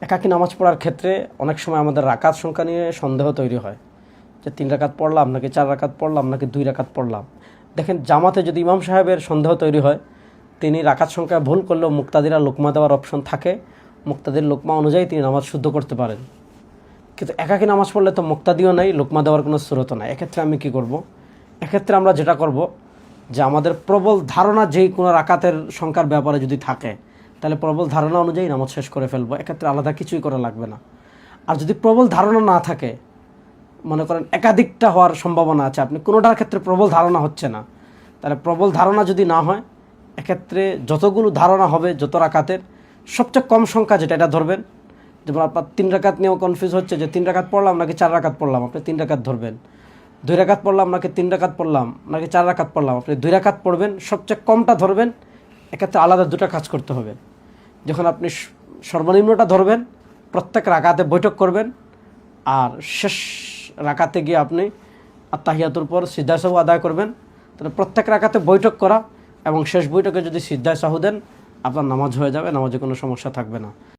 একাকী নামাজ পড়ার ক্ষেত্রে অনেক সময় আমাদের রাকাত সংখ্যা নিয়ে সন্দেহ তৈরি হয় যে 3 রাকাত পড়লাম নাকি 4 রাকাত পড়লাম নাকি 2 রাকাত পড়লাম। দেখেন, জামাতে যদি ইমাম সাহেবের সন্দেহ তৈরি হয়, তিনি রাকাত সংখ্যা ভুল করলেও মুক্তাদিরা লোকমা দেওয়ার অপশন থাকে, মুক্তাদির লোকমা অনুযায়ী তিনি নামাজ শুদ্ধ করতে পারেন। কিন্তু একাকী নামাজ পড়লে তো মুক্তাদিও নাই, লোকমা দেওয়ার কোনো সুরতও নাই। এক্ষেত্রে আমি কি করব? এক্ষেত্রে আমরা যেটা করব যে আমাদের প্রবল ধারণা যেই কোনো রাকাতের সংখ্যার ব্যাপারে যদি থাকে, তাহলে প্রবল ধারণা অনুযায়ী নামাজ শেষ করে ফেলবো। এক্ষেত্রে আলাদা কিছুই করা লাগবে না। আর যদি প্রবল ধারণা না থাকে, মনে করেন একাধিকটা হওয়ার সম্ভাবনা আছে, আপনি কোনোটার ক্ষেত্রে প্রবল ধারণা হচ্ছে না, তাহলে প্রবল ধারণা যদি না হয়, এক্ষেত্রে যতগুলো ধারণা হবে যত রাকাতের সবচেয়ে কম সংখ্যা যেটা, এটা ধরবেন। যেমন আপনার 3 রাকাত নিয়েও কনফিউজ হচ্ছে যে 3 রাকাত পড়লাম নাকি 4 রাকাত পড়লাম, আপনি 3 রাকাত ধরবেন। 2 রাকাত পড়লাম নাকি 3 রাকাত পড়লাম নাকি 4 রাকাত পড়লাম, আপনি 2 রাকাত পড়বেন, সবচেয়ে কমটা ধরবেন। এক্ষেত্রে আলাদা দুটো কাজ করতে হবে। যখন আপনি সর্বনিম্নটা ধরবেন, প্রত্যেক রাকাতে বৈঠক করবেন, আর শেষ রাকাতে গিয়ে আপনি আত্তাহিয়াতুর পর সিজদা সাহু আদায় করবেন। তাহলে প্রত্যেক রাকাতে বৈঠক করা এবং শেষ বৈঠকে যদি সিজদা সাহু দেন, আপনার নামাজ হয়ে যাবে, নামাজে কোনো সমস্যা থাকবে না।